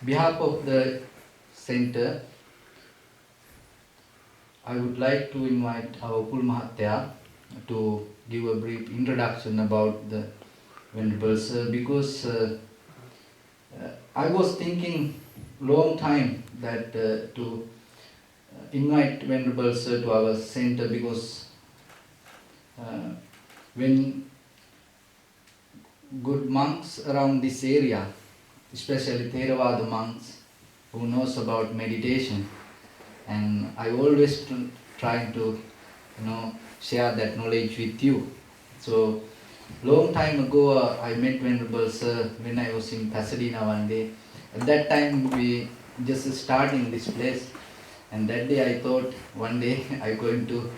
behalf of the center, I would like to invite our Pulmahatya to give a brief introduction about the Venerable Sir, because I was thinking long time that to invite Venerable Sir to our center, because when good monks around this area, especially Theravada monks who knows about meditation, and I always try to share that knowledge with you. So long time ago I met Venerable Sir when I was in Pasadena one day. At that time we just starting this place, and that day I thought one day I'm going to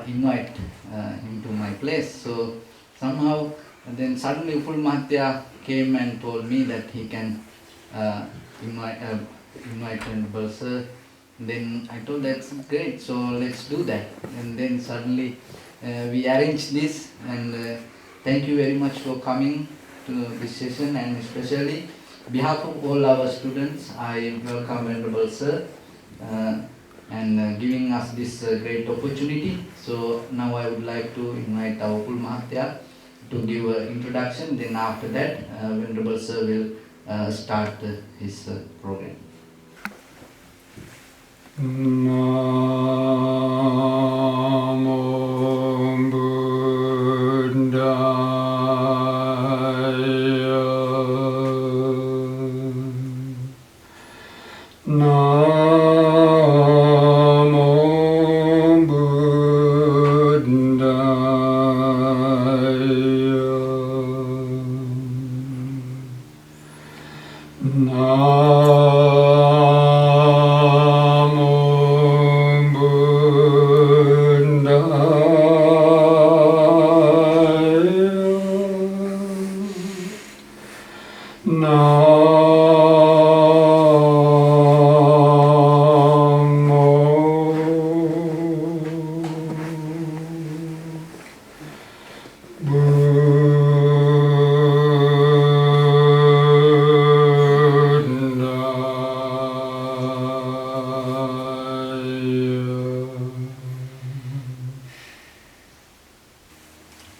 invite him to my place. So somehow then suddenly Pulmahatya came and told me that he can invite Venerable Sir. Then I told, that's great, so let's do that. And then suddenly we arranged this, and thank you very much for coming to this session, and especially behalf of all our students, I welcome Venerable Sir and giving us this great opportunity. So now I would like to invite our Pulmahatya to give an introduction. Then after that, Venerable Sir will start his program. Namo Buddhaya. Namo Buddhaya.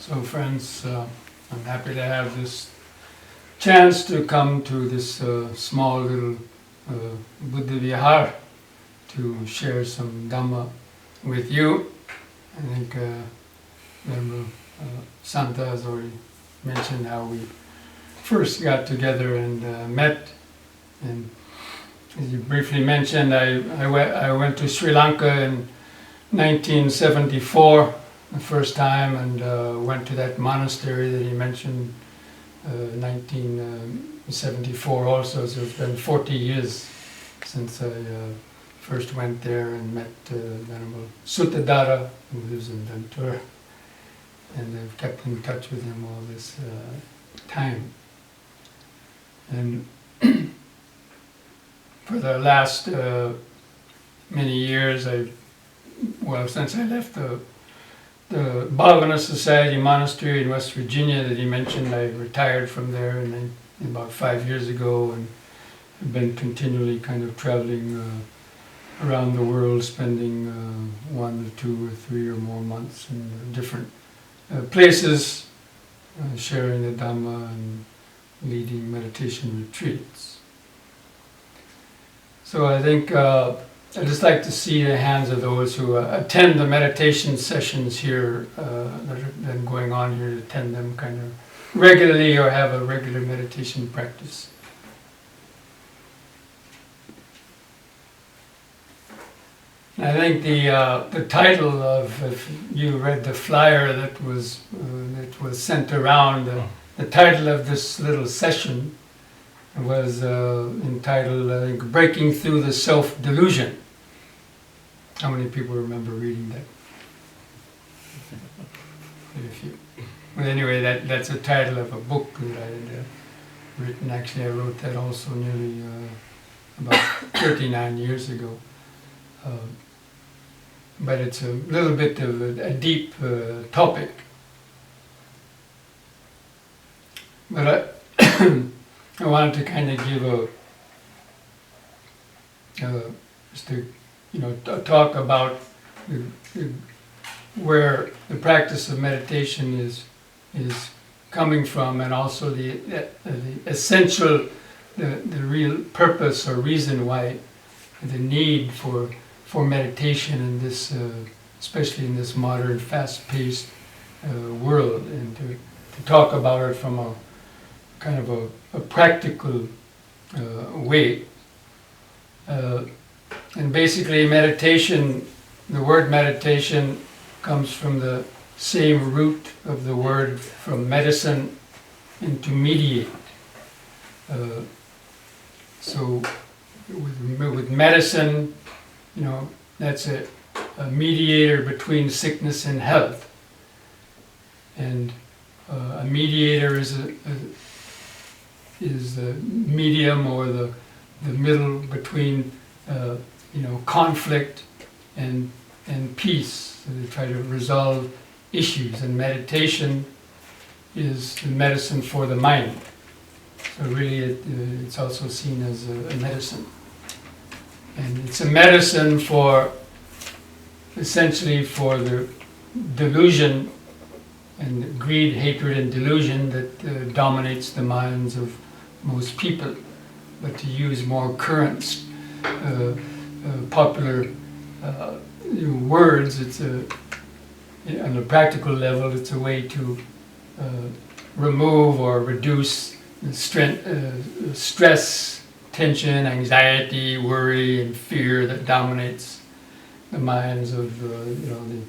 So friends, I'm happy to have this chance to come to this small little Buddha Vihar to share some Dhamma with you. I think Venerable Santa has already mentioned how we first got together and met. And as you briefly mentioned, I went to Sri Lanka in 1974 the first time, and went to that monastery that he mentioned, 1974 also. So it's been 40 years since I first went there and met Venerable Suttadhara, who lives in Ventura, and I've kept in touch with him all this time. And for the last many years, since I left the Bhavana Society monastery in West Virginia that he mentioned, I retired from there about 5 years ago, and have been continually kind of traveling around the world, spending 1 or 2 or 3 or more months in different places, sharing the Dhamma and leading meditation retreats. So I think I'd just like to see the hands of those who attend the meditation sessions here that have been going on here, attend them kind of regularly or have a regular meditation practice. I think the title of, if you read the flyer that was sent around, the title of this little session was entitled, I think, Breaking Through the Self-Delusion. How many people remember reading that? Very few. Well, anyway, that's the title of a book that I had written. Actually, I wrote that also nearly about 39 years ago. But it's a little bit of a deep topic. But I wanted to kind of give is to, talk about the, where the practice of meditation is coming from, and also the essential, the real purpose or reason why, the need for meditation in this, especially in this modern, fast-paced world, and to talk about it from a kind of a practical way. And basically meditation, the word meditation comes from the same root of the word from medicine into mediate. So with medicine, that's a mediator between sickness and health. And a mediator is the medium or the middle between conflict and peace. So they try to resolve issues, and meditation is the medicine for the mind. So really it's also seen as a medicine. And it's a medicine for, essentially for the delusion and greed, hatred, and delusion that dominates the minds of most people. But to use more current, popular words, it's on a practical level, it's a way to remove or reduce stress, tension, anxiety, worry, and fear that dominates the minds of the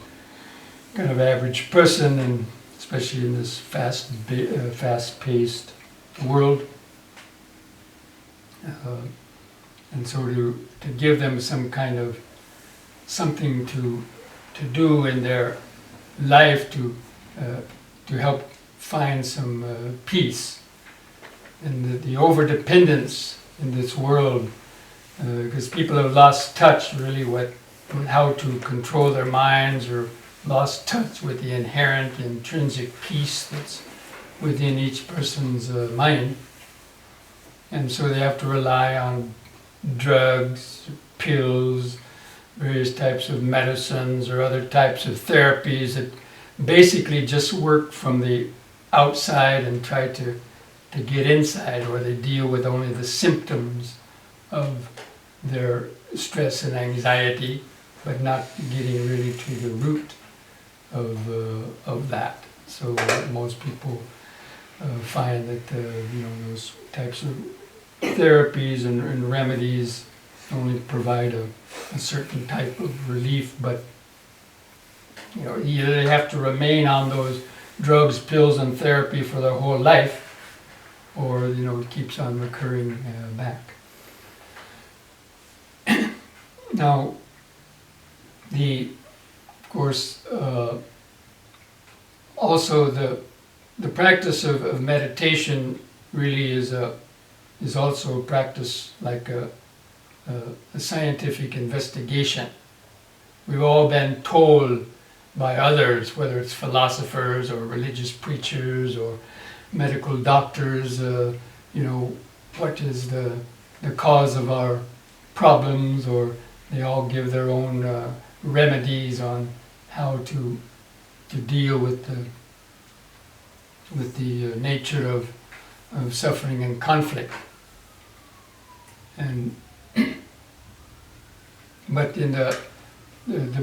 kind of average person, and especially in this fast-paced world. And so to give them some kind of something to do in their life to help find some peace, and the overdependence in this world, because people have lost touch really with how to control their minds, or lost touch with the inherent intrinsic peace that's within each person's mind. And so they have to rely on drugs, pills, various types of medicines, or other types of therapies that basically just work from the outside and try to get inside, or they deal with only the symptoms of their stress and anxiety, but not getting really to the root of that. So most people find that those types of therapies and remedies only provide a certain type of relief, but either they have to remain on those drugs, pills, and therapy for their whole life, or it keeps on recurring back. Now, of course, also the practice of meditation really is also a practice like a scientific investigation. We've all been told by others, whether it's philosophers or religious preachers or medical doctors, what is the cause of our problems, or they all give their own remedies on how to deal with the nature of suffering and conflict. And but in the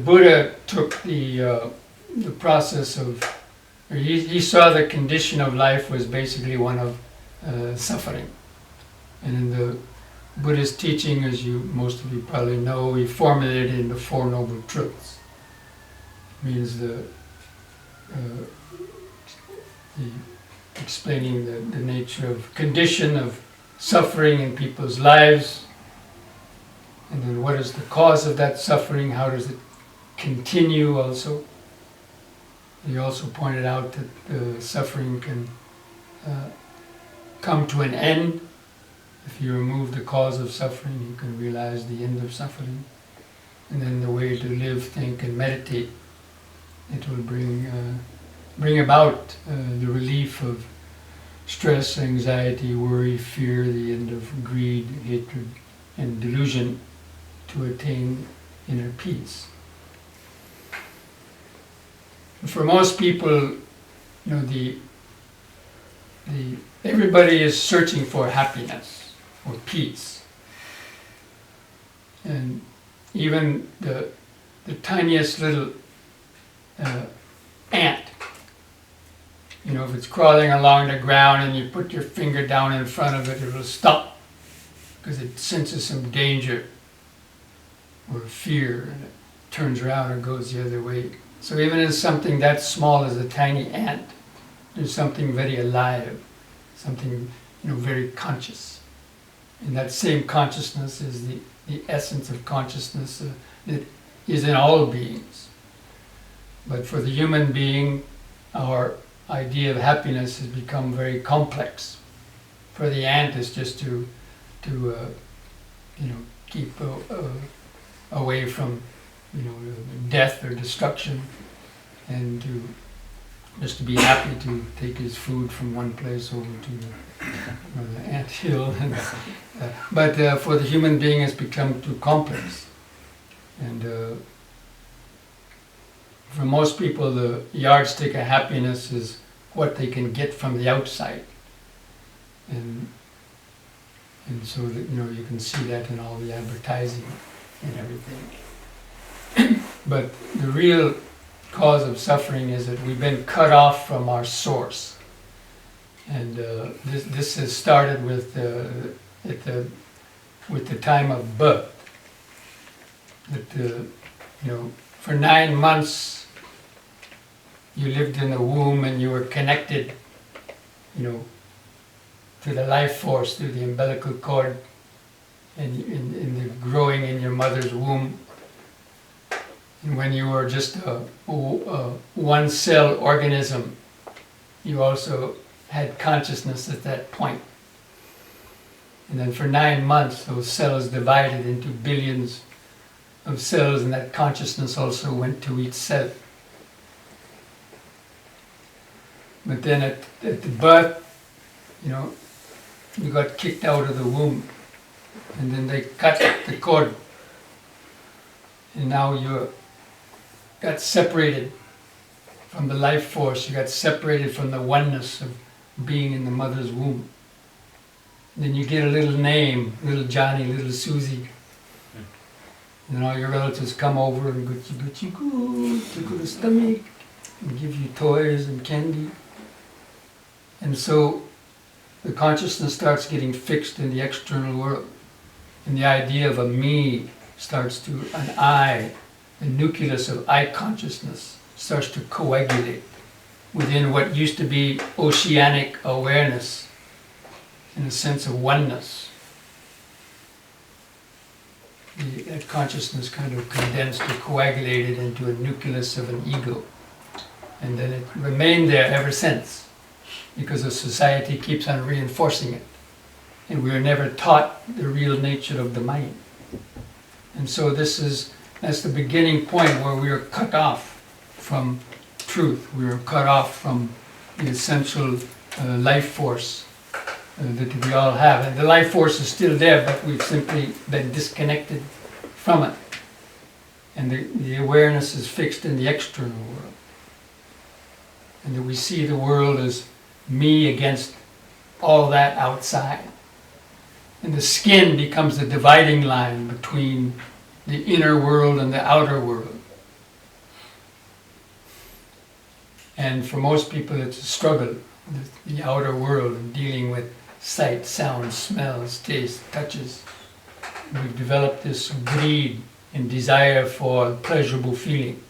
Buddha took the process of, he saw the condition of life was basically one of suffering. And in the Buddhist teaching, as most of you probably know, he formulated it into Four Noble Truths. It means the explaining the nature of condition of suffering in people's lives, and then what is the cause of that suffering, how does it continue also. He also pointed out that suffering can come to an end. If you remove the cause of suffering, you can realize the end of suffering. And then the way to live, think, and meditate, it will bring about the relief of stress, anxiety, worry, fear, the end of greed, hatred, and delusion. to attain inner peace. For most people, everybody is searching for happiness or peace, and even the tiniest little ant, if it's crawling along the ground and you put your finger down in front of it, it will stop because it senses some danger or fear, and it turns around and goes the other way. So even in something that small as a tiny ant, there's something very alive, something very conscious. And that same consciousness is the essence of consciousness that is in all beings. But for the human being, our idea of happiness has become very complex. For the ant, it's just to keep away from death or destruction, and just to be happy to take his food from one place over to the ant hill. But for the human being, it's become too complex. And for most people, the yardstick of happiness is what they can get from the outside. And so that, you can see that in all the advertising and everything. But the real cause of suffering is that we've been cut off from our source. And this has started with the time of birth. That for 9 months you lived in the womb and you were connected, to the life force through the umbilical cord, and in the growing in your mother's womb. And when you were just a one-cell organism, you also had consciousness at that point. And then for 9 months, those cells divided into billions of cells, and that consciousness also went to each cell. But then at the birth, you got kicked out of the womb, and then they cut the cord, and now you got separated from the life force. You got separated from the oneness of being in the mother's womb. And then you get a little name, little Johnny, little Susie. And all your relatives come over and good, tickle the stomach, and give you toys and candy. And so the consciousness starts getting fixed in the external world. And the idea of a me starts to, an I, the nucleus of I consciousness starts to coagulate within what used to be oceanic awareness in a sense of oneness. That consciousness kind of condensed or coagulated into a nucleus of an ego. And then it remained there ever since, because the society keeps on reinforcing it. And we are never taught the real nature of the mind. And so that's the beginning point where we are cut off from truth. We are cut off from the essential life force that we all have. And the life force is still there, but we've simply been disconnected from it. And the awareness is fixed in the external world. And that we see the world as me against all that outside. And the skin becomes the dividing line between the inner world and the outer world. And for most people it's a struggle, the outer world, and dealing with sight, sound, smells, taste, touches. We've developed this greed and desire for pleasurable feeling.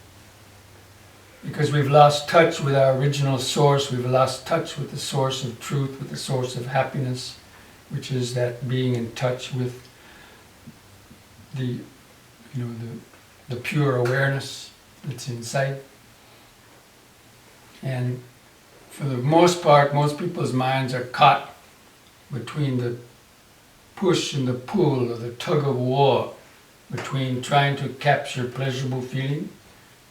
Because we've lost touch with our original source, we've lost touch with the source of truth, with the source of happiness, which is that being in touch with the pure awareness that's inside. And for the most part, most people's minds are caught between the push and the pull, or the tug of war, between trying to capture pleasurable feeling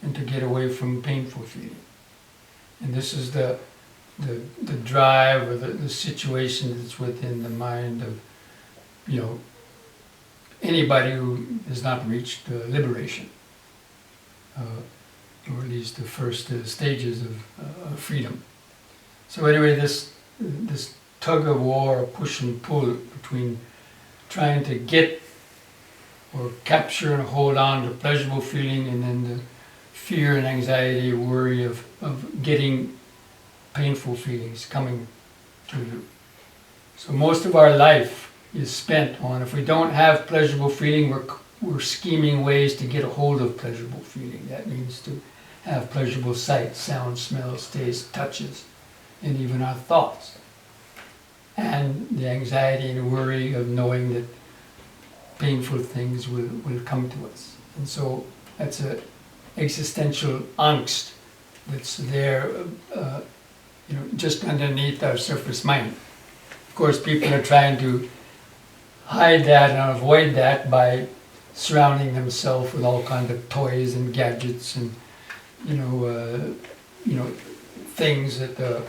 and to get away from painful feeling. And this is the the situation that's within the mind of, anybody who has not reached liberation, or at least the first stages of freedom. So anyway, this tug of war, push and pull between trying to get or capture and hold on to pleasurable feeling, and then the fear and anxiety, worry of getting painful feelings coming to you. So most of our life is spent on, if we don't have pleasurable feeling, we're scheming ways to get a hold of pleasurable feeling. That means to have pleasurable sights, sounds, smells, tastes, touches, and even our thoughts. And the anxiety and worry of knowing that painful things will come to us. And so that's an existential angst that's there, just underneath our surface mind. Of course, people are trying to hide that and avoid that by surrounding themselves with all kinds of toys and gadgets and things that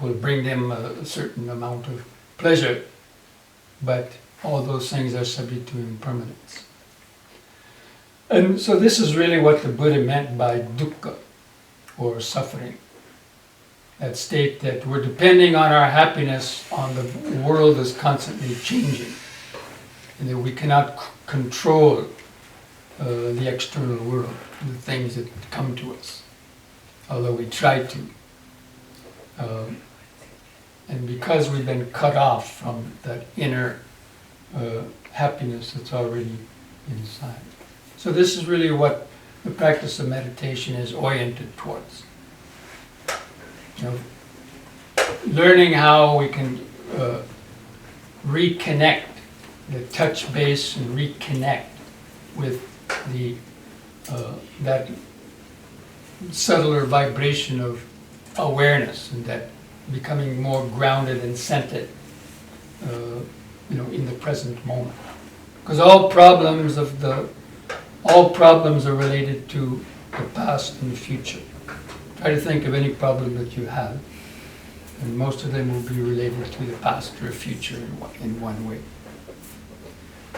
will bring them a certain amount of pleasure, but all those things are subject to impermanence. And so this is really what the Buddha meant by dukkha, or suffering. That state that we're depending on our happiness on the world is constantly changing, and that we cannot control the external world, the things that come to us, although we try to. And because we've been cut off from that inner happiness that's already inside. So this is really what the practice of meditation is oriented towards. Learning how we can reconnect, touch base and reconnect with that subtler vibration of awareness, and that becoming more grounded and centered, in the present moment. Because all problems are related to the past and the future. Try to think of any problem that you have, and most of them will be related to the past or future in one way.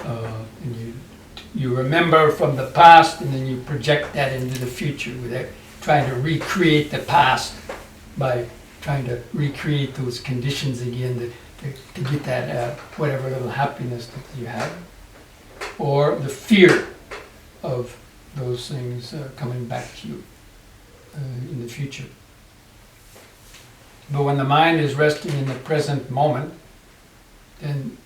And you remember from the past, and then you project that into the future without trying to recreate the past by trying to recreate those conditions again to get that whatever little happiness that you have, or the fear of those things coming back to you in the future. But when the mind is resting in the present moment, then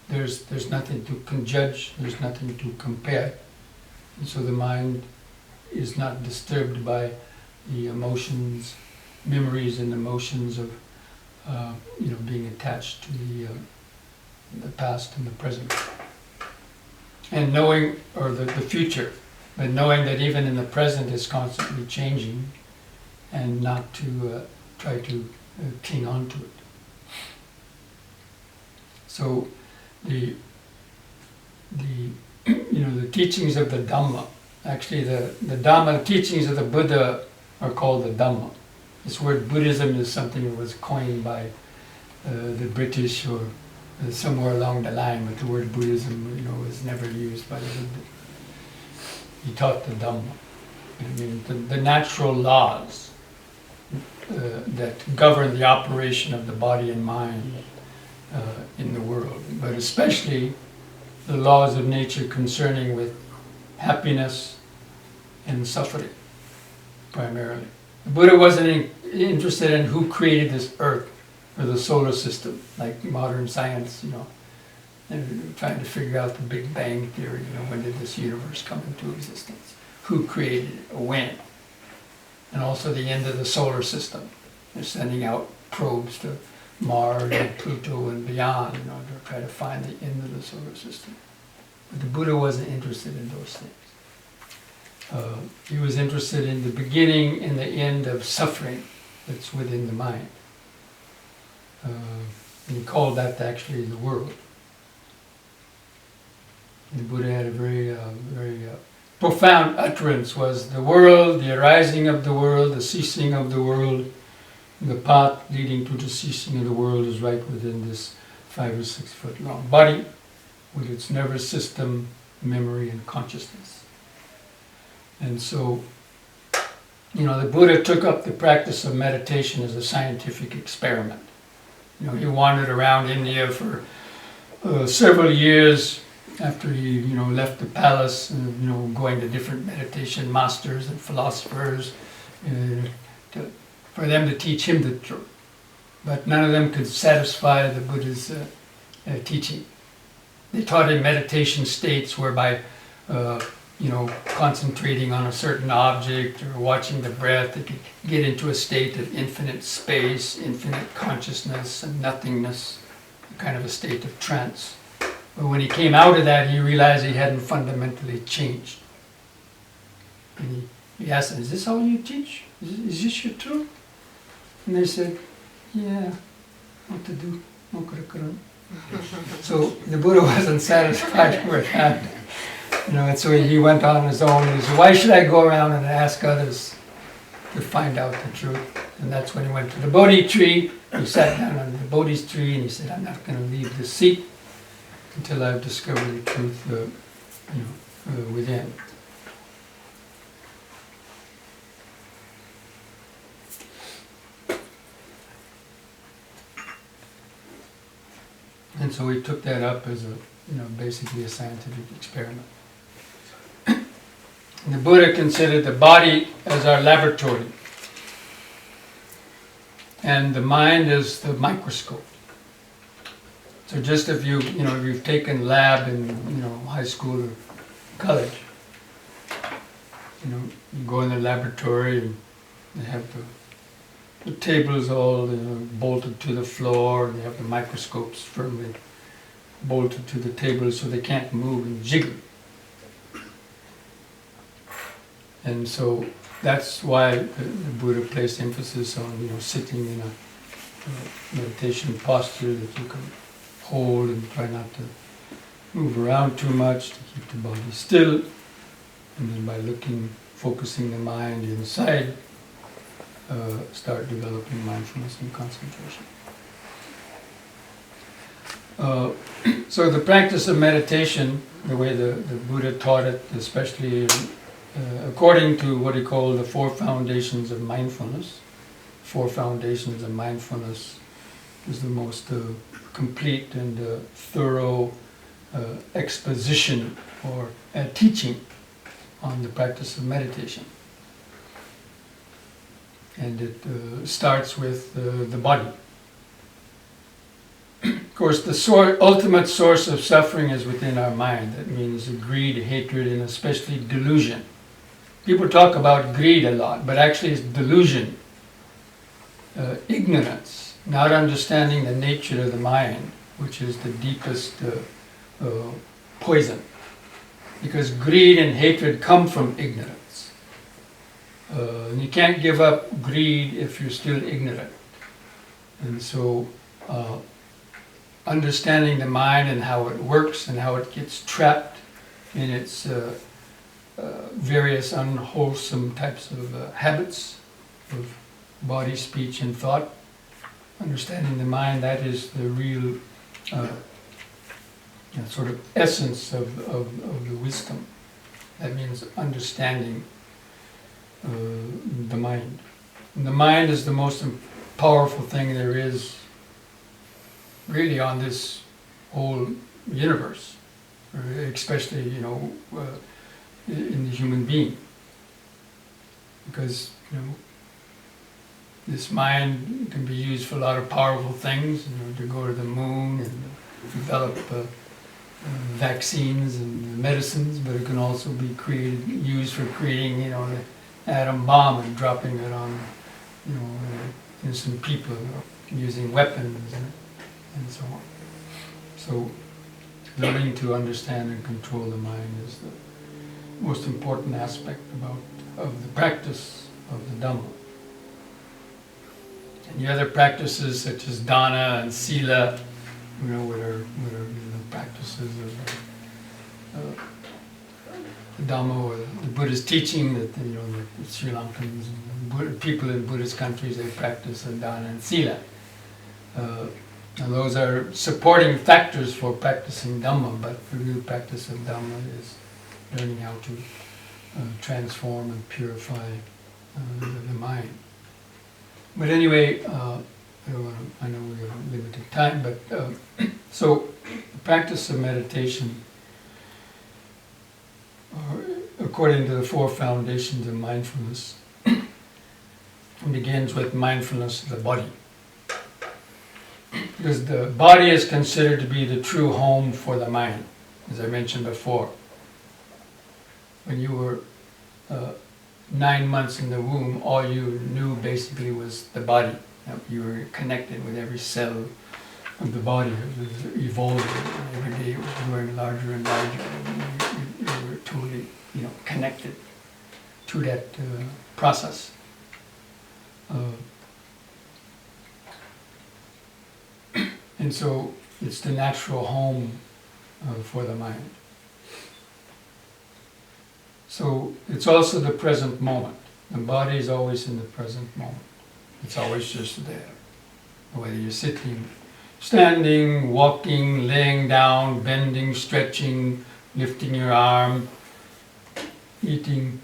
there's nothing to judge, there's nothing to compare, and so the mind is not disturbed by the emotions, memories and emotions of being attached to the past and the present, and knowing, or the future, but knowing that even in the present is constantly changing, and not to try to cling on to it. So the teachings of the Dhamma, actually the Dhamma, the teachings of the Buddha are called the Dhamma. This word Buddhism is something that was coined by the British or somewhere along the line, but the word Buddhism, was never used by the Buddha. He taught the Dhamma. I mean, the natural laws that govern the operation of the body and mind in the world, but especially the laws of nature concerning with happiness and suffering, primarily. The Buddha wasn't interested in who created this earth or the solar system, like modern science, they're trying to figure out the Big Bang Theory, when did this universe come into existence? Who created it, or when? And also the end of the solar system. They're sending out probes to Mars and Pluto and beyond, to try to find the end of the solar system. But the Buddha wasn't interested in those things. He was interested in the beginning and the end of suffering that's within the mind. And he called that actually the world. And the Buddha had a very profound utterance, was the world, the arising of the world, the ceasing of the world, the path leading to the ceasing of the world is right within this 5 or 6 foot long body, with its nervous system, memory, and consciousness. And so, the Buddha took up the practice of meditation as a scientific experiment. He wandered around India for several years after he, left the palace, going to different meditation masters and philosophers for them to teach him the truth. But none of them could satisfy the Buddha's teaching. They taught him meditation states whereby, concentrating on a certain object or watching the breath, they could get into a state of infinite space, infinite consciousness, and nothingness, kind of a state of trance. But when he came out of that, he realized he hadn't fundamentally changed. And he asked them, "Is this all you teach? Is this your truth?" And they said, "Yeah, what to do? So the Buddha wasn't satisfied with that. And so he went on his own. He said, "Why should I go around and ask others to find out the truth?" And that's when he went to the Bodhi tree. He sat down on the Bodhi's tree and he said, "I'm not going to leave this seat until I've discovered the truth within." And so he took that up as basically a scientific experiment. And the Buddha considered the body as our laboratory, and the mind as the microscope. So just if you've taken lab in high school or college, you go in the laboratory and they have the tables all bolted to the floor, and they have the microscopes firmly bolted to the table so they can't move and jiggle. And so that's why the Buddha placed emphasis on sitting in a meditation posture that you can hold and try not to move around too much, to keep the body still, and then by focusing the mind inside, start developing mindfulness and concentration. So the practice of meditation, the way the Buddha taught it, especially according to what he called the 4 foundations of mindfulness. 4 foundations of mindfulness is the most complete and thorough exposition or teaching on the practice of meditation. And it starts with the body. Of course, the ultimate source of suffering is within our mind. That means greed, hatred, and especially delusion. People talk about greed a lot, but actually it's delusion, ignorance, not understanding the nature of the mind, which is the deepest poison. Because greed and hatred come from ignorance. And you can't give up greed if you're still ignorant. And so understanding the mind and how it works and how it gets trapped in its various unwholesome types of habits of body, speech, and thought. Understanding the mind, that is the real sort of essence of the wisdom. That means understanding the mind. And the mind is the most powerful thing there is really on this whole universe, especially in the human being, because this mind can be used for a lot of powerful things, to go to the moon and develop vaccines and medicines, but it can also be used for creating the atom bomb and dropping it on innocent people, using weapons and so on. So learning to understand and control the mind is the most important aspect of the practice of the Dhamma. And the other practices such as dana and sila, what are the practices of the Dhamma or the Buddha's teaching that the Sri Lankans and people in Buddhist countries, they practice dana and sila. Now those are supporting factors for practicing Dhamma, but the real practice of Dhamma is learning how to transform and purify the mind. But anyway, I know we have limited time, but so the practice of meditation, according to the 4 foundations of mindfulness, begins with mindfulness of the body. Because the body is considered to be the true home for the mind, as I mentioned before. When you were 9 months in the womb, all you knew basically was the body. You were connected with every cell of the body. It was evolving. Every day it was growing larger and larger. And you were totally, connected to that process. And so it's the natural home for the mind. So it's also the present moment. The body is always in the present moment. It's always just there. Whether you're sitting, standing, walking, laying down, bending, stretching, lifting your arm, eating,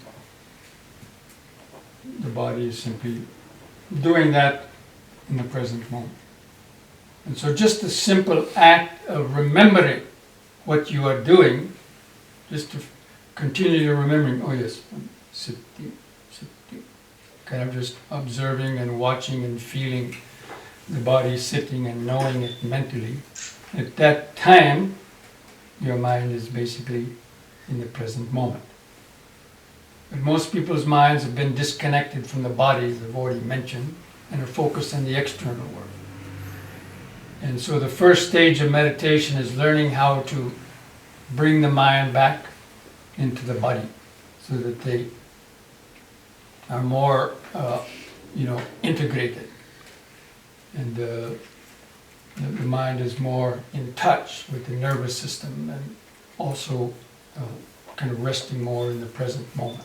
the body is simply doing that in the present moment. And so just the simple act of remembering what you are doing, just to continue remembering, oh yes, I'm sitting, kind of just observing and watching and feeling the body sitting and knowing it mentally. At that time, your mind is basically in the present moment. But most people's minds have been disconnected from the body, as I've already mentioned, and are focused on the external world. And so the first stage of meditation is learning how to bring the mind back into the body so that they are more, integrated. And the mind is more in touch with the nervous system and also kind of resting more in the present moment.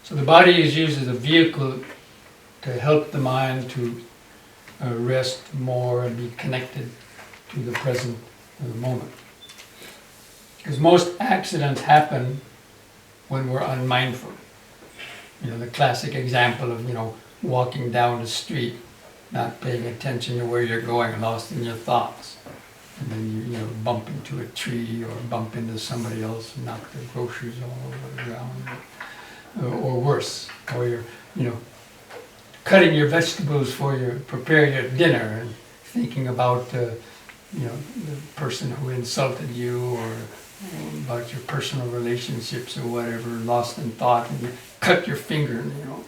So the body is used as a vehicle to help the mind to rest more and be connected to the present moment. Because most accidents happen when we're unmindful. The classic example of, walking down the street, not paying attention to where you're going, lost in your thoughts. And then you bump into a tree or bump into somebody else and knock their groceries all over the ground. Or worse, or you're, cutting your vegetables prepare your dinner and thinking about, the person who insulted you or about your personal relationships or whatever, lost in thought, and you cut your finger and, you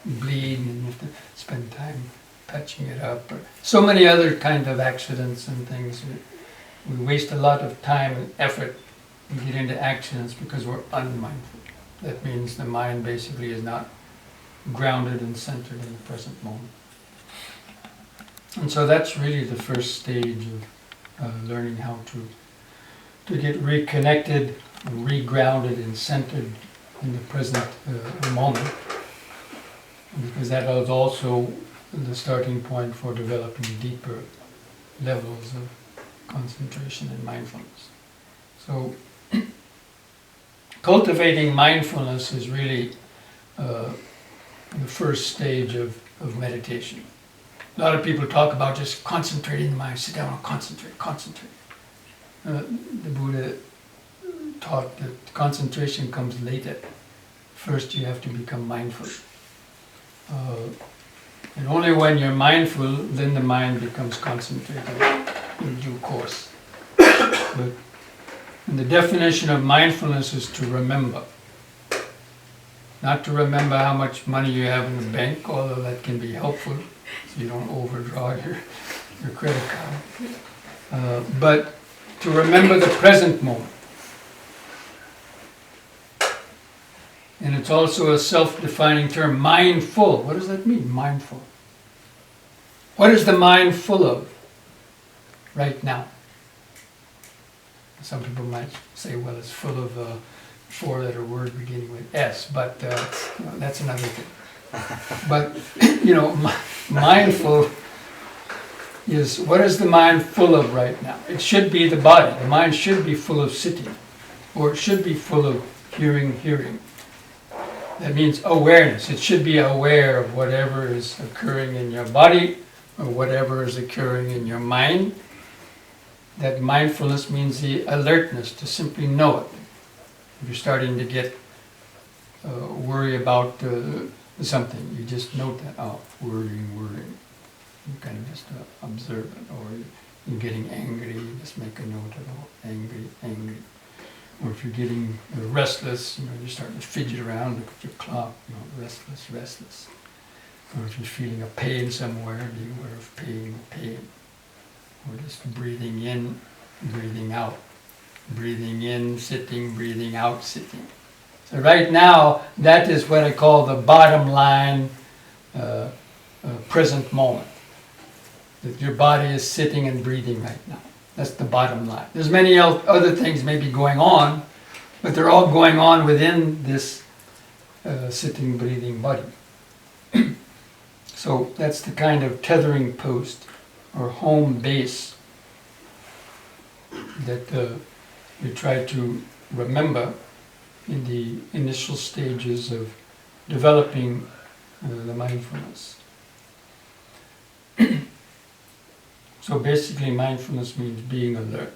bleed and you have to spend time patching it up. Or so many other kind of accidents and things. We waste a lot of time and effort and get into accidents because we're unmindful. That means the mind basically is not grounded and centered in the present moment. And so that's really the first stage of learning how to get reconnected, regrounded and centered in the present moment. Because that is also the starting point for developing deeper levels of concentration and mindfulness. So cultivating mindfulness is really the first stage of meditation. A lot of people talk about just concentrating the mind, sit down and concentrate. The Buddha taught that concentration comes later. First you have to become mindful. And only when you're mindful, then the mind becomes concentrated in due course. And the definition of mindfulness is to remember. Not to remember how much money you have in the bank, although that can be helpful so you don't overdraw your credit card. But to remember the present moment. And it's also a self-defining term, mindful. What does that mean, mindful? What is the mind full of right now? Some people might say, well, it's full of a 4-letter word beginning with S, but that's another thing. But, mindful, is what is the mind full of right now? It should be the body. The mind should be full of sitting, or it should be full of hearing. That means awareness. It should be aware of whatever is occurring in your body or whatever is occurring in your mind. That mindfulness means the alertness to simply know it. If you're starting to get worry about something, you just note that, oh, worrying. You kind of just observe it. Or you're getting angry, you just make a note of, oh, angry. Or if you're getting restless, you're starting to fidget around, look at your clock, restless. Or if you're feeling a pain somewhere, be aware of pain. Or just breathing in, breathing out. Breathing in, sitting, breathing out, sitting. So right now, that is what I call the bottom line present moment. That your body is sitting and breathing right now. That's the bottom line. There's many other things maybe going on, but they're all going on within this sitting, breathing body. So that's the kind of tethering post or home base that you try to remember in the initial stages of developing the mindfulness. So basically mindfulness means being alert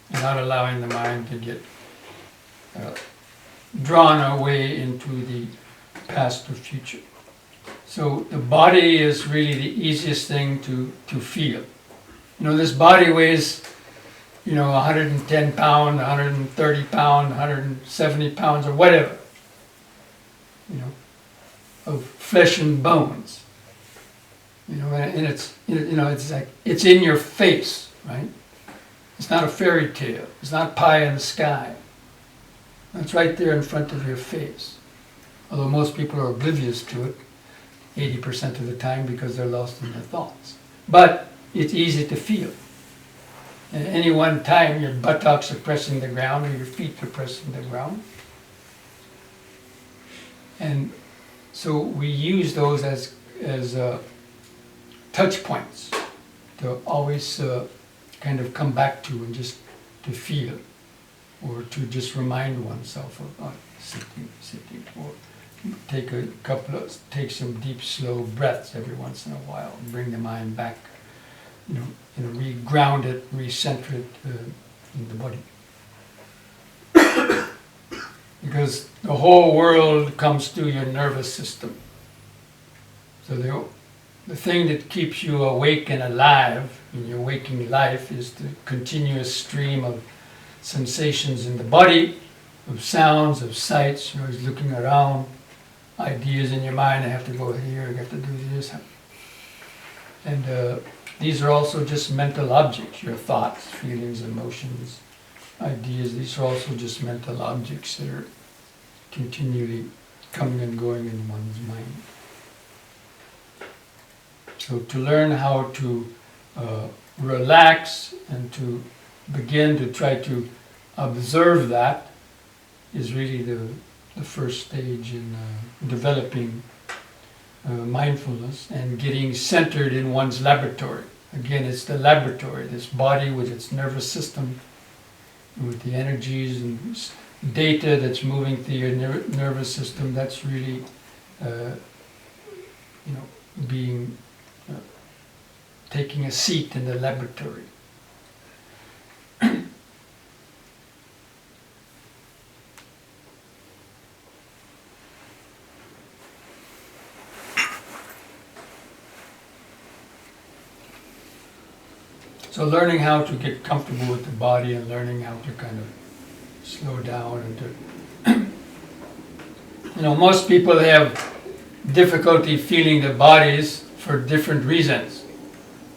and not allowing the mind to get drawn away into the past or future. So the body is really the easiest thing to feel. This body weighs 110 pounds, 130 pounds, 170 pounds, or whatever, of flesh and bones. And it's like, it's in your face, right? It's not a fairy tale. It's not pie in the sky. It's right there in front of your face. Although most people are oblivious to it 80% of the time because they're lost in their thoughts. But it's easy to feel. At any one time, your buttocks are pressing the ground or your feet are pressing the ground. And so we use those as touch points to always kind of come back to and just to feel, or to just remind oneself of sitting, or take some deep, slow breaths every once in a while, and bring the mind back, re-ground it, re-center it in the body. Because the whole world comes through your nervous system. So the thing that keeps you awake and alive in your waking life is the continuous stream of sensations in the body, of sounds, of sights. You're always looking around, ideas in your mind, I have to go here, I have to do this. And these are also just mental objects, your thoughts, feelings, emotions, ideas. These are also just mental objects that are continually coming and going in one's mind. So to learn how to relax and to begin to try to observe that is really the first stage in developing mindfulness and getting centered in one's laboratory. Again, it's the laboratory, this body with its nervous system, with the energies and data that's moving through your nervous system. That's really, being taking a seat in the laboratory. So learning how to get comfortable with the body and learning how to kind of slow down and to, most people have difficulty feeling their bodies for different reasons.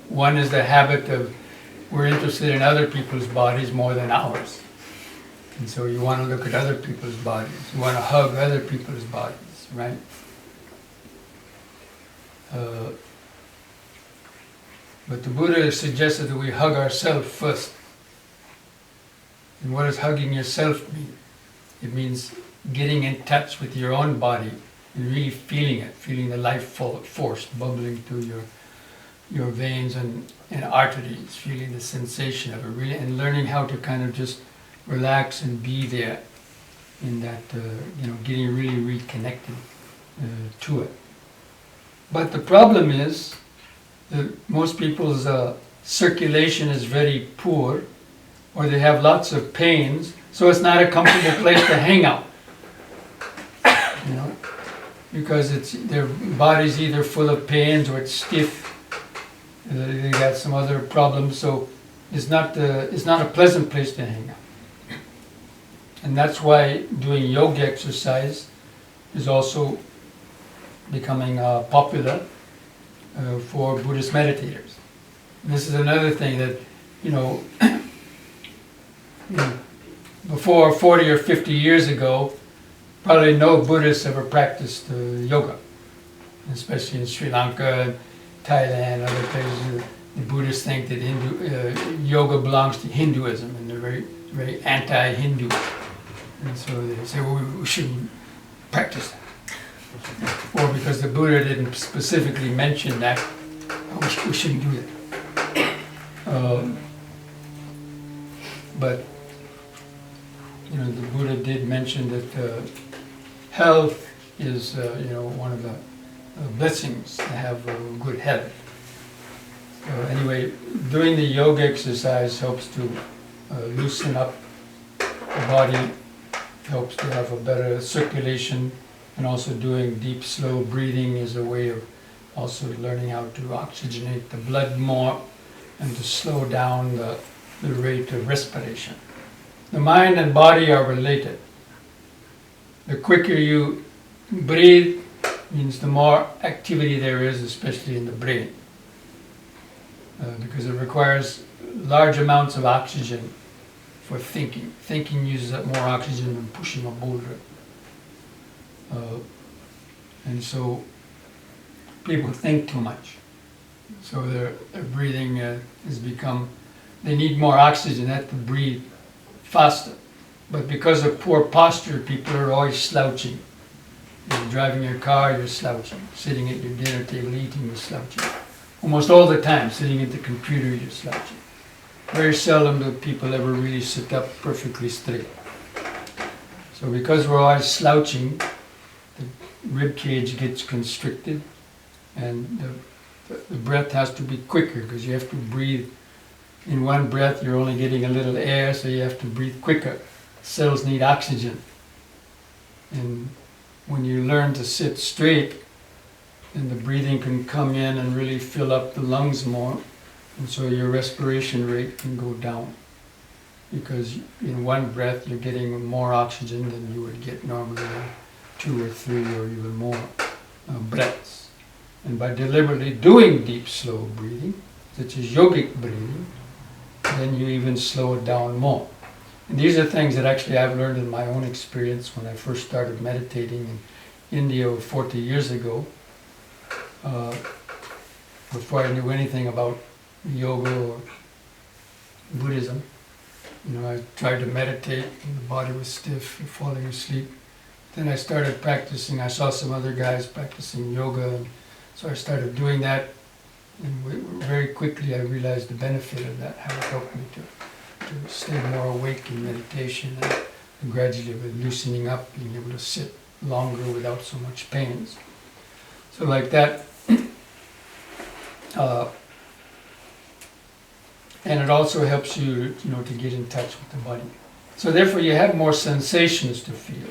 One is the habit of we're interested in other people's bodies more than ours. And so you want to look at other people's bodies. You want to hug other people's bodies, right? But the Buddha suggested that we hug ourselves first. And what does hugging yourself mean? It means getting in touch with your own body and really feeling it, feeling the life force bubbling through your veins and arteries, feeling the sensation of it, really, and learning how to kind of just relax and be there in that, getting really reconnected to it. But the problem is that most people's circulation is very poor, or they have lots of pains, so it's not a comfortable place to hang out. Because their body's either full of pains or it's stiff. They got some other problems, so it's not a pleasant place to hang out. And that's why doing yoga exercise is also becoming popular for Buddhist meditators. And this is another thing that, before 40 or 50 years ago, probably no Buddhists ever practiced yoga, especially in Sri Lanka, Thailand, other places. The Buddhists think that yoga belongs to Hinduism, and they're very, very anti-Hindu. And so they say, well, we shouldn't practice that. Or because the Buddha didn't specifically mention that, we shouldn't do that. But the Buddha did mention that health is, one of the blessings to have good health. Anyway, doing the yoga exercise helps to loosen up the body, helps to have a better circulation, and also doing deep, slow breathing is a way of also learning how to oxygenate the blood more and to slow down the rate of respiration. The mind and body are related. The quicker you breathe means the more activity there is, especially in the brain, because it requires large amounts of oxygen for thinking. Thinking uses up more oxygen than pushing a boulder. And so people think too much. So their breathing has become, they need more oxygen, they have to breathe faster. But because of poor posture, people are always slouching. You're driving your car, you're slouching. Sitting at your dinner table eating, you're slouching. Almost all the time, sitting at the computer, you're slouching. Very seldom do people ever really sit up perfectly straight. So because we're always slouching, the rib cage gets constricted, and the breath has to be quicker because you have to breathe. In one breath, you're only getting a little air, so you have to breathe quicker. Cells need oxygen. And when you learn to sit straight, then the breathing can come in and really fill up the lungs more, and so your respiration rate can go down. Because in one breath, you're getting more oxygen than you would get normally in 2 or 3 or even more breaths. And by deliberately doing deep, slow breathing, such as yogic breathing, then you even slow it down more. And these are things that actually I've learned in my own experience when I first started meditating in India 40 years ago. Before I knew anything about yoga or Buddhism. I tried to meditate and the body was stiff and falling asleep. Then I started practicing. I saw some other guys practicing yoga, and so I started doing that. And very quickly I realized the benefit of that, how it helped me to stay more awake in meditation, and gradually with loosening up, being able to sit longer without so much pains. So like that. And it also helps you, to get in touch with the body. So therefore you have more sensations to feel.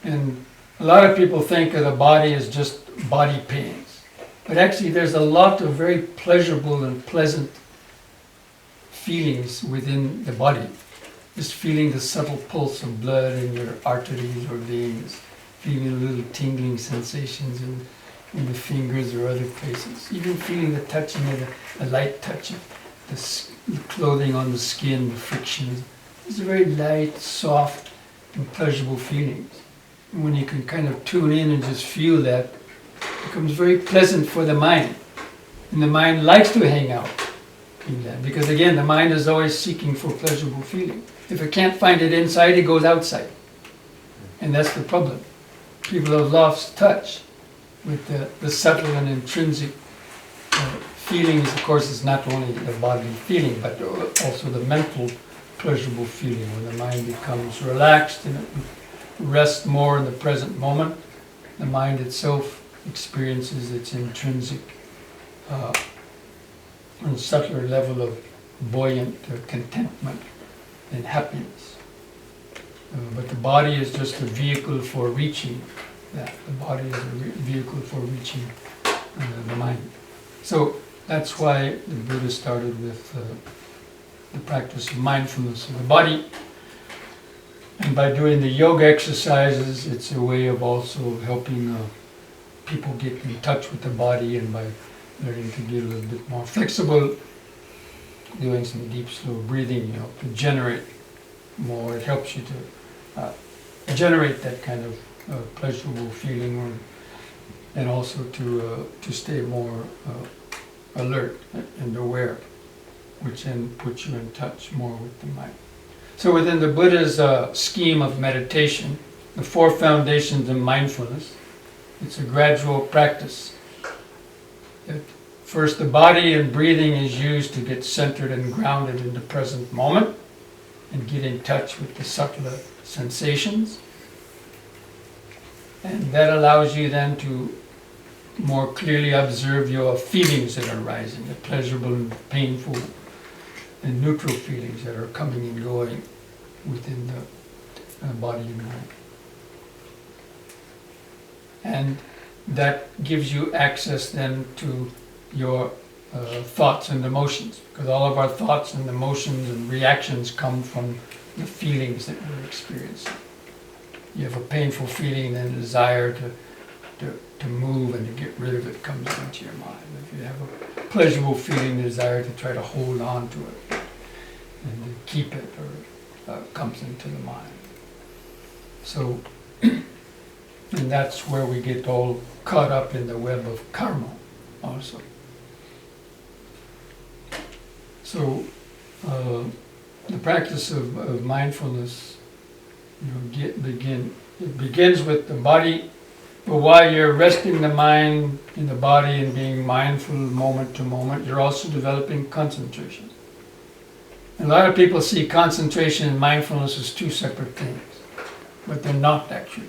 And a lot of people think of the body as just body pains. But actually there's a lot of very pleasurable and pleasant feelings within the body. Just feeling the subtle pulse of blood in your arteries or veins, feeling a little tingling sensations in the fingers or other places. Even feeling the touching of the light touch of the clothing on the skin, the friction. These are very light, soft, and pleasurable feelings. And when you can kind of tune in and just feel that, it becomes very pleasant for the mind. And the mind likes to hang out in that. Because again, the mind is always seeking for pleasurable feeling. If it can't find it inside, it goes outside. And that's the problem. People have lost touch with the subtle and intrinsic feelings, of course, is not only the bodily feeling, but also the mental pleasurable feeling when the mind becomes relaxed and it rests more in the present moment. The mind itself experiences its intrinsic and subtler level of buoyant contentment and happiness. But the body is just a vehicle for reaching that. The body is a vehicle for reaching the mind. So that's why the Buddha started with the practice of mindfulness of the body. And by doing the yoga exercises, it's a way of also helping people get in touch with the body, and by learning to get a little bit more flexible, doing some deep, slow breathing, to generate more. It helps you to generate that kind of pleasurable feeling, and also to stay more alert and aware, which then puts you in touch more with the mind. So within the Buddha's scheme of meditation, the 4 foundations of mindfulness, it's a gradual practice. First, the body and breathing is used to get centered and grounded in the present moment and get in touch with the subtler sensations. And that allows you then to more clearly observe your feelings that are rising, the pleasurable and painful and neutral feelings that are coming and going within the body and mind. And that gives you access then to your thoughts and emotions, because all of our thoughts and emotions and reactions come from the feelings that we're experiencing. You have a painful feeling and a desire to move and to get rid of it comes into your mind. If you have a pleasurable feeling, the desire to try to hold on to it and to keep it, or comes into the mind. So, and that's where we get all caught up in the web of karma also. So, the practice of mindfulness, it begins with the body. But while you're resting the mind in the body and being mindful moment to moment, you're also developing concentration. And a lot of people see concentration and mindfulness as 2 separate things, but they're not actually.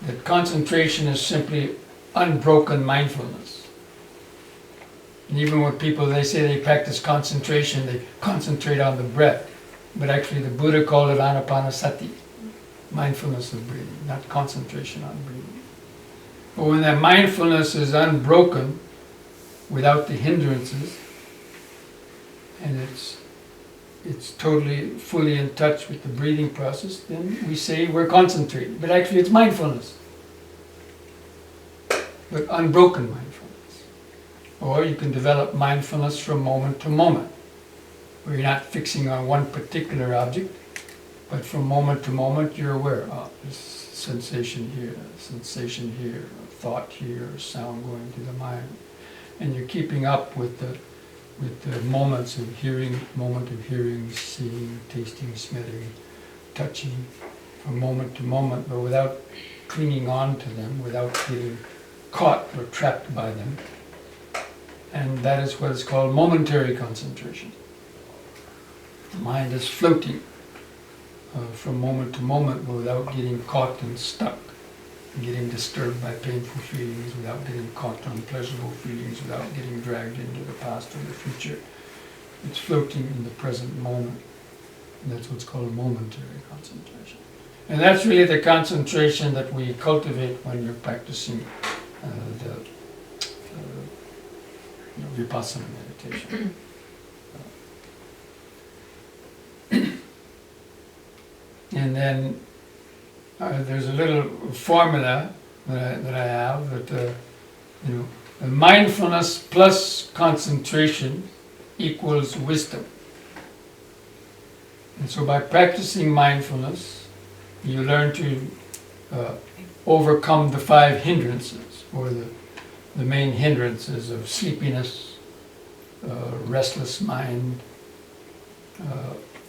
That concentration is simply unbroken mindfulness. And even when people, they say they practice concentration, they concentrate on the breath. But actually the Buddha called it anapanasati, mindfulness of breathing, not concentration on breathing. But when that mindfulness is unbroken, without the hindrances, and it's totally, fully in touch with the breathing process, then we say we're concentrating. But actually it's mindfulness. But unbroken mindfulness. Or you can develop mindfulness from moment to moment, where you're not fixing on one particular object, but from moment to moment you're aware, there's sensation here, a thought here, a sound going through the mind. And you're keeping up with the moments of hearing, seeing, tasting, smelling, touching, from moment to moment, but without clinging on to them, without getting caught or trapped by them. And that is what is called momentary concentration. The mind is floating from moment to moment, but without getting caught and stuck, getting disturbed by painful feelings, without getting caught on pleasurable feelings, without getting dragged into the past or the future. It's floating in the present moment. And that's what's called momentary concentration. And that's really the concentration that we cultivate when you're practicing the vipassana meditation. And then there's a little formula that I have that mindfulness plus concentration equals wisdom. And so by practicing mindfulness, you learn to overcome the 5 hindrances, or the main hindrances of sleepiness, restless mind,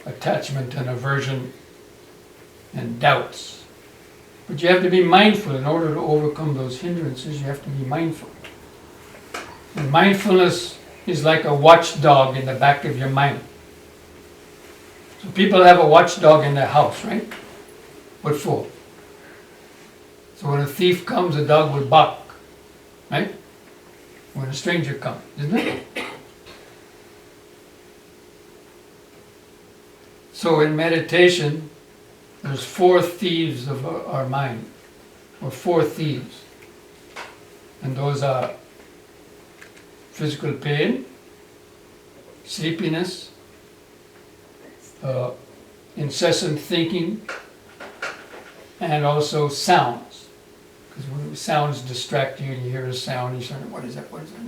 attachment and aversion, and doubts. But you have to be mindful. In order to overcome those hindrances, you have to be mindful. And mindfulness is like a watchdog in the back of your mind. So people have a watchdog in their house, right? What for? So when a thief comes, the dog will bark, right? When a stranger comes, isn't it? So in meditation, there's 4 thieves of our mind, or 4 thieves. And those are physical pain, sleepiness, incessant thinking, and also sounds. Because when sounds distract you and you hear a sound, you start, what is that, what is that?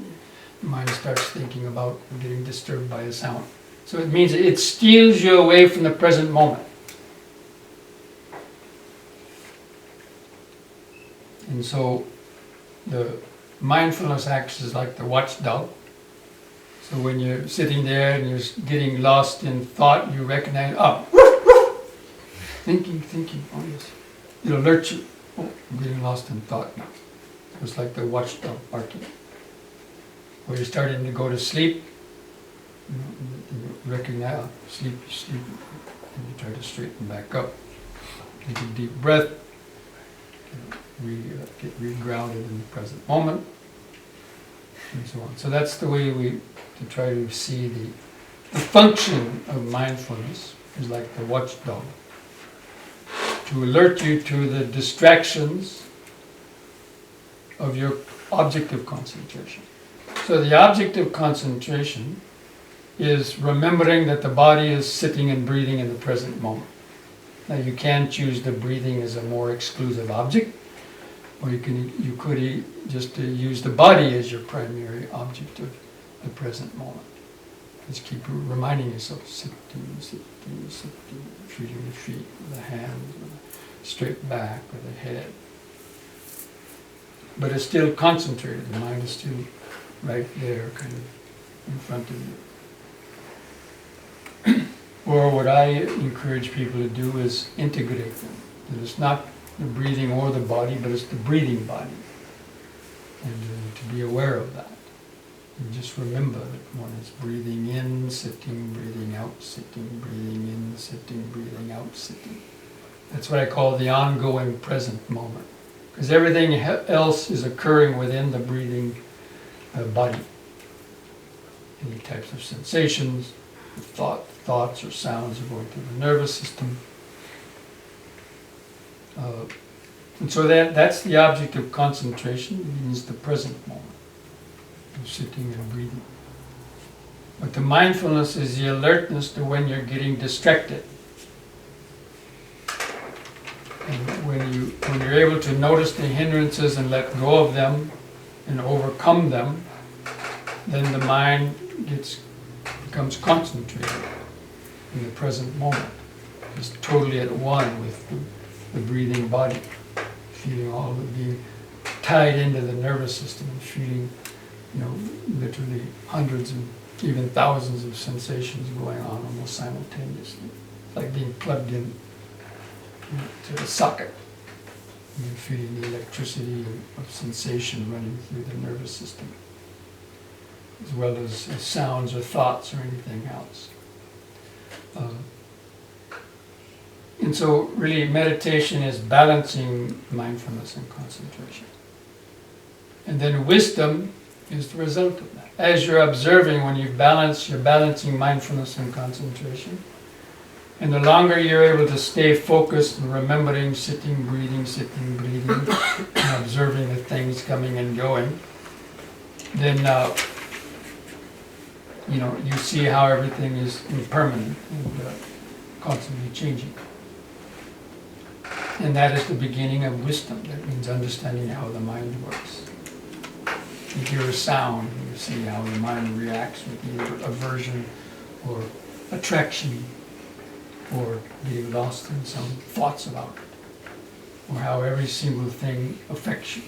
Your mind starts thinking about getting disturbed by a sound. So it means it steals you away from the present moment. And so the mindfulness acts as like the watchdog. So when you're sitting there and you're getting lost in thought, you recognize, thinking, oh yes. It alerts you, oh, I'm getting lost in thought now. It's like the watchdog barking. Or you're starting to go to sleep, you recognize, sleep, and you try to straighten back up. Take a deep breath, get re-grounded in the present moment, and so on. So that's the way to try to see the function of mindfulness is like the watchdog, to alert you to the distractions of your object of concentration. So the object of concentration is remembering that the body is sitting and breathing in the present moment. Now you can choose the breathing as a more exclusive object, or you could just use the body as your primary object of the present moment. Just keep reminding yourself, sitting, feeling the feet, the hands, straight back, or the head. But it's still concentrated, the mind is still right there, kind of in front of you. Or what I encourage people to do is integrate them. That it's not the breathing or the body, but it's the breathing body. And to be aware of that. And just remember that one is breathing in, sitting, breathing out, sitting, breathing in, sitting, breathing out, sitting. That's what I call the ongoing present moment. Because everything else is occurring within the breathing body. Any types of sensations, thoughts or sounds are going through the nervous system. And so that's the object of concentration. It means the present moment of sitting and breathing. But the mindfulness is the alertness to when you're getting distracted. And when you're able to notice the hindrances and let go of them and overcome them, then the mind becomes concentrated in the present moment. It's totally at one with the breathing body, feeling all of it being tied into the nervous system and feeling, literally hundreds and even thousands of sensations going on almost simultaneously. It's like being plugged in to a socket. And you're feeling the electricity of sensation running through the nervous system, as well as sounds or thoughts or anything else. And so really meditation is balancing mindfulness and concentration. And then wisdom is the result of that. As you're observing, when you're balancing mindfulness and concentration. And the longer you're able to stay focused and remembering, sitting, breathing, and observing the things coming and going, then you see how everything is impermanent and constantly changing. And that is the beginning of wisdom. That means understanding how the mind works. You hear a sound, you see how the mind reacts with either aversion or attraction, or getting lost in some thoughts about it, or how every single thing affects you.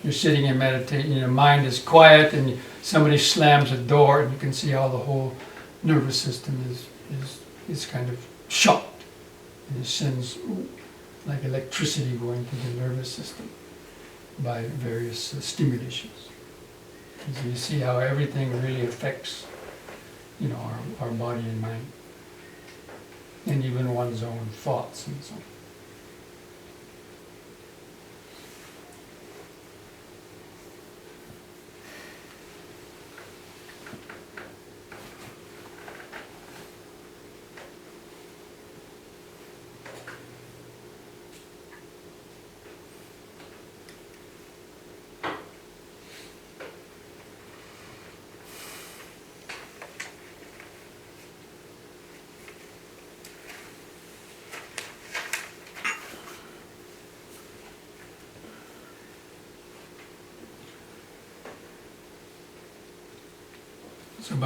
You're sitting and meditating, your mind is quiet, and somebody slams a door, and you can see how the whole nervous system is kind of shocked. And it sends like electricity going to the nervous system by various stimulations. And so you see how everything really affects, our body and mind, and even one's own thoughts and so on.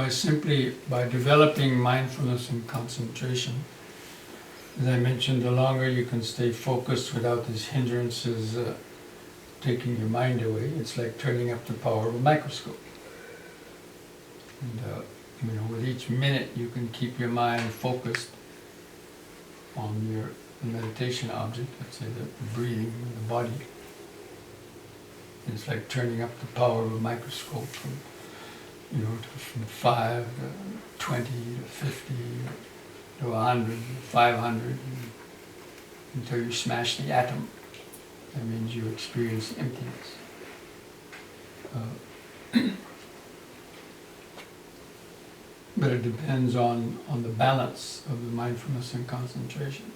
So by developing mindfulness and concentration, as I mentioned, the longer you can stay focused without these hindrances taking your mind away, it's like turning up the power of a microscope. And with each minute you can keep your mind focused on the meditation object, let's say the breathing, the body. It's like turning up the power of a microscope from 5 to 20 to 50 to 100, 500, until you smash the atom. That means you experience emptiness. But it depends on the balance of the mindfulness and concentration.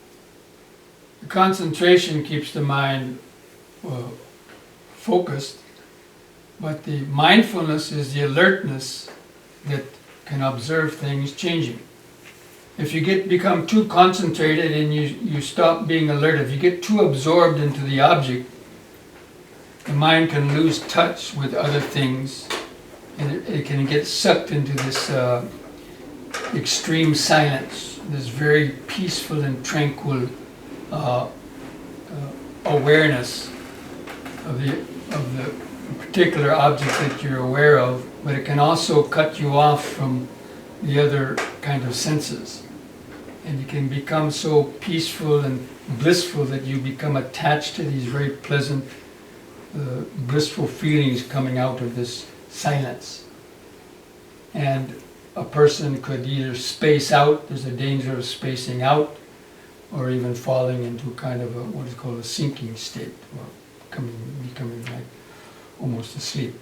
The concentration keeps the mind focused, but the mindfulness is the alertness that can observe things changing. If you become too concentrated and you stop being alert, if you get too absorbed into the object, the mind can lose touch with other things, and it can get sucked into this extreme silence, this very peaceful and tranquil awareness of the particular object that you're aware of, but it can also cut you off from the other kind of senses. And you can become so peaceful and blissful that you become attached to these very pleasant, blissful feelings coming out of this silence. And a person could either space out, there's a danger of spacing out, or even falling into kind of what is called a sinking state, or becoming like almost asleep.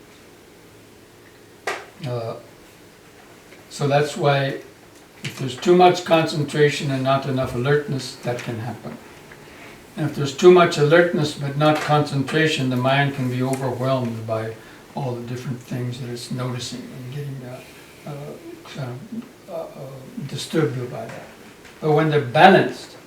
So that's why if there's too much concentration and not enough alertness, that can happen. And if there's too much alertness but not concentration, the mind can be overwhelmed by all the different things that it's noticing and getting disturbed by that. But when they're balanced,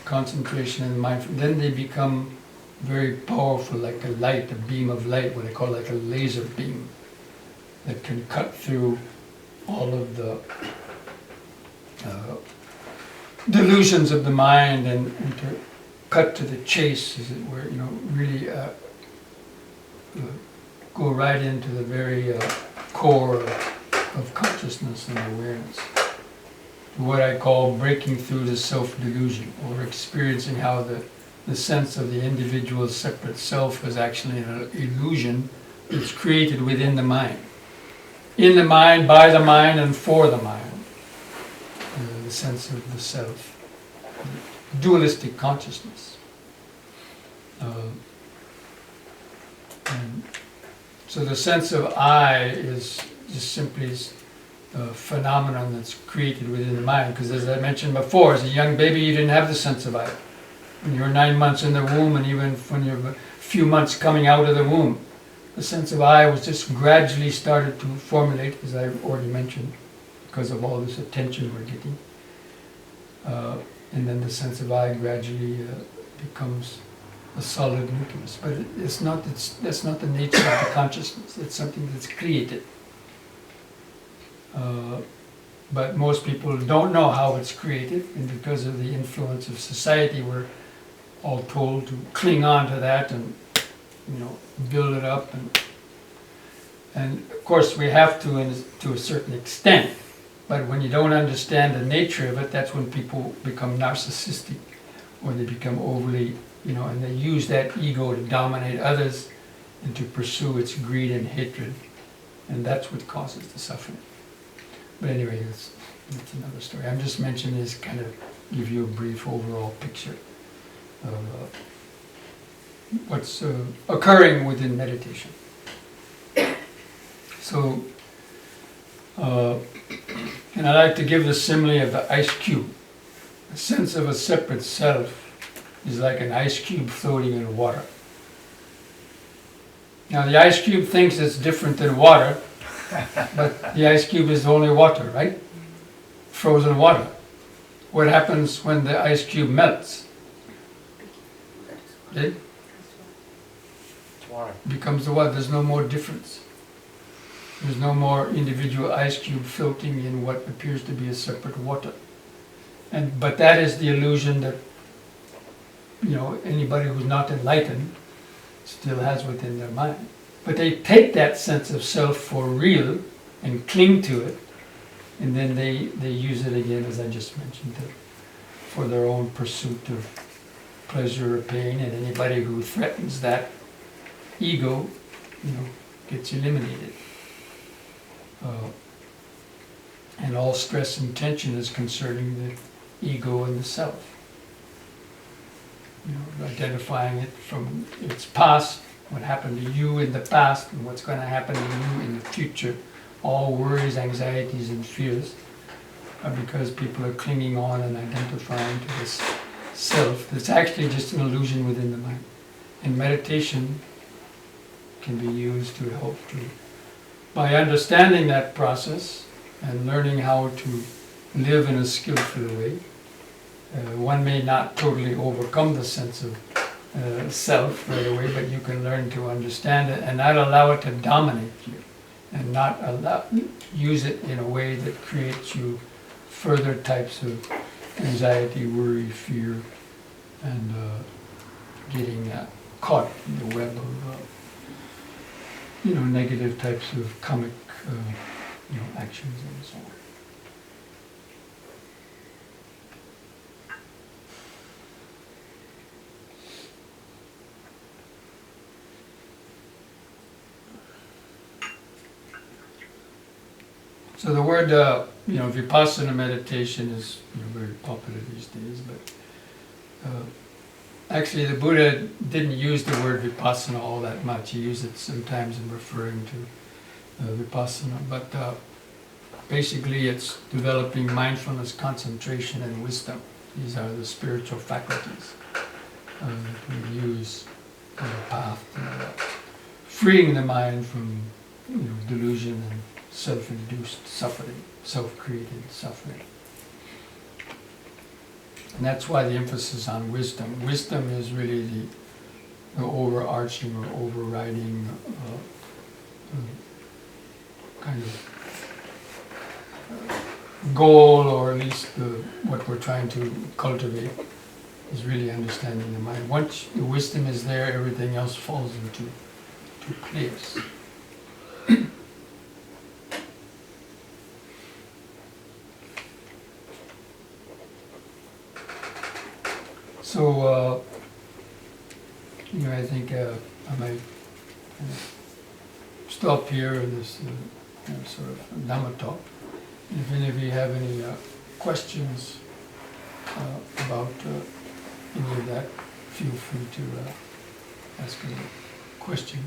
concentration and mindfulness, then they become very powerful, like a light, a beam of light, what they call like a laser beam, that can cut through all of the delusions of the mind and to cut to the chase, as it were, really go right into the very core of consciousness and awareness. What I call breaking through the self-delusion, or experiencing how the sense of the individual separate self is actually an illusion that's created within the mind. In the mind, by the mind, and for the mind. The sense of the self. Dualistic consciousness. And so the sense of I is just simply a phenomenon that's created within the mind, because as I mentioned before, as a young baby you didn't have the sense of I. When you were 9 months in the womb, and even when you're a few months coming out of the womb, the sense of I was just gradually started to formulate, as I've already mentioned, because of all this attention we're getting. And then the sense of I gradually becomes a solid nucleus. But that's not the nature of the consciousness. It's something that's created. But most people don't know how it's created, and because of the influence of society, we're all told to cling on to that and build it up, and of course we have to a certain extent, But when you don't understand the nature of it, that's when people become narcissistic, or they become overly, and they use that ego to dominate others and to pursue its greed and hatred. And that's what causes the suffering. But anyway, that's another story. I'm just mentioning this kind of give you a brief overall picture of what's occurring within meditation. So, and I like to give the simile of the ice cube. The sense of a separate self is like an ice cube floating in water. Now the ice cube thinks it's different than water, but the ice cube is only water, right? Frozen water. What happens when the ice cube melts? It becomes the water. There's no more difference. There's no more individual ice cube floating in what appears to be a separate water. But that is the illusion that anybody who's not enlightened still has within their mind. But they take that sense of self for real and cling to it, and then they use it again, as I just mentioned, for their own pursuit of pleasure or pain, and anybody who threatens that ego, gets eliminated. And all stress and tension is concerning the ego and the self. Identifying it from its past, what happened to you in the past, and what's going to happen to you in the future. All worries, anxieties, and fears are because people are clinging on and identifying to this self that's actually just an illusion within the mind. And meditation can be used to help to, by understanding that process and learning how to live in a skillful way. One may not totally overcome the sense of self right away, but you can learn to understand it and not allow it to dominate you, and not use it in a way that creates you further types of anxiety, worry, fear, and getting caught in the web of negative types of karmic actions and so on. So the word, vipassana meditation is very popular these days, but actually the Buddha didn't use the word vipassana all that much. He used it sometimes in referring to vipassana, but basically it's developing mindfulness, concentration, and wisdom. These are the spiritual faculties that we use on the path to freeing the mind from delusion and self-induced suffering, self-created suffering. And that's why the emphasis on wisdom. Wisdom is really the overarching or overriding kind of goal, or at least what we're trying to cultivate, is really understanding the mind. Once the wisdom is there, everything else falls into place. So, I think I might stop here in this sort of Dhamma talk. And if any of you have any questions about any of that, feel free to ask a question.